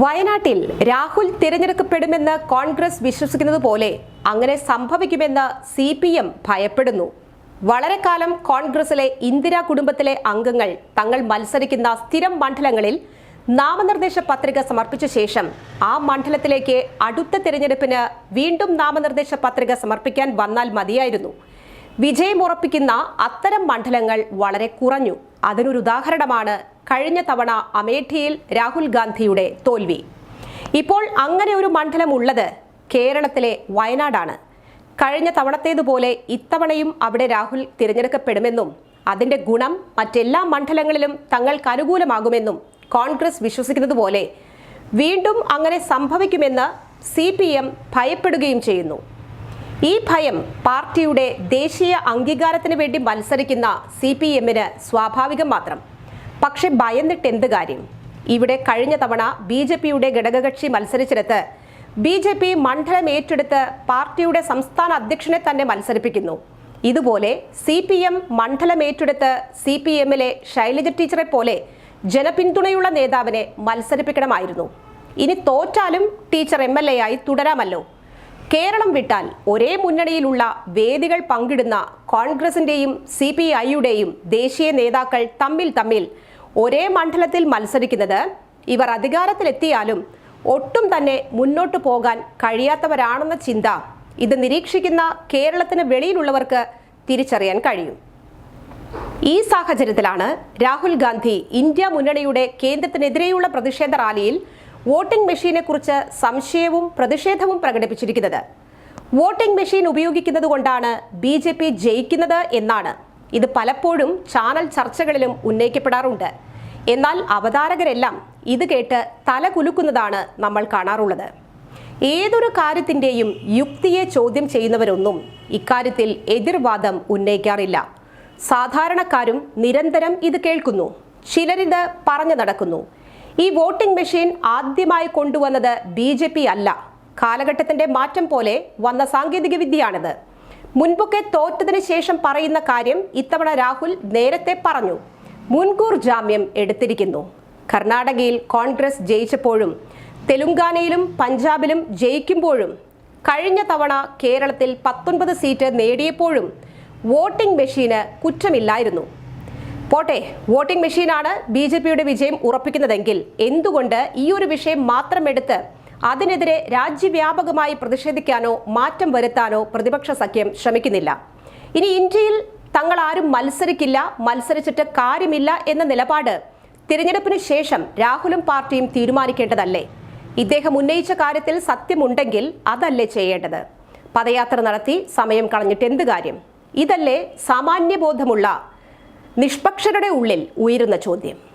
വയനാട്ടിൽ രാഹുൽ തിരഞ്ഞെടുക്കപ്പെടുമെന്ന് കോൺഗ്രസ് വിശ്വസിക്കുന്നത് പോലെ അങ്ങനെ സംഭവിക്കുമെന്ന് CPM ഭയപ്പെടുന്നു. വളരെ കാലം കോൺഗ്രസിലെ ഇന്ദിരാ കുടുംബത്തിലെ അംഗങ്ങൾ തങ്ങൾ മത്സരിക്കുന്ന സ്ഥിരം മണ്ഡലങ്ങളിൽ നാമനിർദ്ദേശ പത്രിക സമർപ്പിച്ച ശേഷം ആ മണ്ഡലത്തിലേക്ക് അടുത്ത തിരഞ്ഞെടുപ്പിന് വീണ്ടും നാമനിർദ്ദേശ പത്രിക സമർപ്പിക്കാൻ വന്നാൽ മതിയായിരുന്നു. വിജയമുറപ്പിക്കുന്ന അത്തരം മണ്ഡലങ്ങൾ വളരെ കുറഞ്ഞു. അതിനൊരു ഉദാഹരണമാണ് കഴിഞ്ഞ തവണ അമേഠിയിൽ രാഹുൽ ഗാന്ധിയുടെ തോൽവി. ഇപ്പോൾ അങ്ങനെ ഒരു മണ്ഡലം ഉള്ളത് കേരളത്തിലെ വയനാടാണ്. കഴിഞ്ഞ തവണത്തേതുപോലെ ഇത്തവണയും അവിടെ രാഹുൽ തിരഞ്ഞെടുക്കപ്പെടുമെന്നും അതിന്റെ ഗുണം മറ്റെല്ലാ മണ്ഡലങ്ങളിലും തങ്ങൾക്ക് അനുകൂലമാകുമെന്നും കോൺഗ്രസ് വിശ്വസിക്കുന്നത് പോലെ വീണ്ടും അങ്ങനെ സംഭവിക്കുമെന്ന് CPM ഭയപ്പെടുകയും ചെയ്യുന്നു. ഈ ഭയം പാർട്ടിയുടെ ദേശീയ അംഗീകാരത്തിന് വേണ്ടി മത്സരിക്കുന്ന CPMന് സ്വാഭാവികം മാത്രം. പക്ഷെ ഭയന്നിട്ട് എന്ത് കാര്യം? ഇവിടെ കഴിഞ്ഞ തവണ BJPയുടെ ഘടകകക്ഷി മത്സരിച്ചിടത്ത് BJP മണ്ഡലം ഏറ്റെടുത്ത് പാർട്ടിയുടെ സംസ്ഥാന അധ്യക്ഷനെ തന്നെ മത്സരിപ്പിക്കുന്നു. ഇതുപോലെ CPM മണ്ഡലം ഏറ്റെടുത്ത് CPMലെ ശൈലജ ടീച്ചറെ പോലെ ജനപിന്തുണയുള്ള നേതാവിനെ മത്സരിപ്പിക്കണമായിരുന്നു. ഇനി തോറ്റാലും ടീച്ചർ MLA ആയി തുടരാമല്ലോ. കേരളം വിട്ടാൽ ഒരേ മുന്നണിയിലുള്ള വേദികൾ പങ്കിടുന്ന കോൺഗ്രസിന്റെയും CPIയുടെയും ദേശീയ നേതാക്കൾ തമ്മിൽ ഒരേ മണ്ഡലത്തിൽ മത്സരിക്കുന്നത് ഇവർ അധികാരത്തിലെത്തിയാലും ഒട്ടും തന്നെ മുന്നോട്ടു പോകാൻ കഴിയാത്തവരാണെന്ന ചിന്ത ഇത് നിരീക്ഷിക്കുന്ന കേരളത്തിന് വെളിയിലുള്ളവർക്ക് തിരിച്ചറിയാൻ കഴിയും. ഈ സാഹചര്യത്തിലാണ് രാഹുൽ ഗാന്ധി ഇന്ത്യ മുന്നണിയുടെ കേന്ദ്രത്തിനെതിരെയുള്ള പ്രതിഷേധ റാലിയിൽ വോട്ടിംഗ് മെഷീനെ കുറിച്ച് സംശയവും പ്രതിഷേധവും പ്രകടിപ്പിച്ചിരിക്കുന്നത്. വോട്ടിംഗ് മെഷീൻ ഉപയോഗിക്കുന്നത് കൊണ്ടാണ് BJP ജയിക്കുന്നത് എന്നാണ് ഇത് പലപ്പോഴും ചാനൽ ചർച്ചകളിലും ഉന്നയിക്കപ്പെടാറുണ്ട്. എന്നാൽ അവതാരകരെല്ലാം ഇത് കേട്ട് തല കുലുക്കുന്നതാണ് നമ്മൾ കാണാറുള്ളത്. ഏതൊരു കാര്യത്തിൻ്റെയും യുക്തിയെ ചോദ്യം ചെയ്യുന്നവരൊന്നും ഇക്കാര്യത്തിൽ എതിർവാദം ഉന്നയിക്കാറില്ല. സാധാരണക്കാരും നിരന്തരം ഇത് കേൾക്കുന്നു. ചിലരിത് പറഞ്ഞു നടക്കുന്നു. ഈ വോട്ടിംഗ് മെഷീൻ ആദ്യമായി കൊണ്ടുവന്നത് BJP അല്ല. കാലഘട്ടത്തിന്റെ മാറ്റം പോലെ വന്ന സാങ്കേതിക വിദ്യയാണിത്. മുൻപൊക്കെ തോറ്റതിന് ശേഷം പറയുന്ന കാര്യം ഇത്തവണ രാഹുൽ നേരത്തെ പറഞ്ഞു. മുൻകൂർ ജാമ്യം എടുത്തിരിക്കുന്നു. കർണാടകയിൽ കോൺഗ്രസ് ജയിച്ചപ്പോഴും തെലുങ്കാനയിലും പഞ്ചാബിലും ജയിക്കുമ്പോഴും കഴിഞ്ഞ തവണ കേരളത്തിൽ 19 സീറ്റ് നേടിയപ്പോഴും വോട്ടിംഗ് മെഷീന് കുറ്റമില്ലായിരുന്നു. പോട്ടെ, വോട്ടിംഗ് മെഷീനാണ് BJPയുടെ വിജയം ഉറപ്പിക്കുന്നതെങ്കിൽ എന്തുകൊണ്ട് ഈ ഒരു വിഷയം മാത്രം എടുത്ത് അതിനെതിരെ രാജ്യവ്യാപകമായി പ്രതിഷേധിക്കാനോ മാറ്റം വരുത്താനോ പ്രതിപക്ഷ സഖ്യം ശ്രമിക്കുന്നില്ല? ഇനി ഇന്ത്യയിൽ തങ്ങൾ ആരും മത്സരിക്കില്ല, മത്സരിച്ചിട്ട് കാര്യമില്ല എന്ന നിലപാട് തിരഞ്ഞെടുപ്പിന് ശേഷം രാഹുലും പാർട്ടിയും തീരുമാനിക്കേണ്ടതല്ലേ? ഇദ്ദേഹം ഉന്നയിച്ച കാര്യത്തിൽ സത്യമുണ്ടെങ്കിൽ അതല്ലേ ചെയ്യേണ്ടത്? പദയാത്ര നടത്തി സമയം കളഞ്ഞിട്ട് എന്ത് കാര്യം? ഇതല്ലേ സാമാന്യബോധമുള്ള നിഷ്പക്ഷരുടെ ഉള്ളിൽ ഉയരുന്ന ചോദ്യം.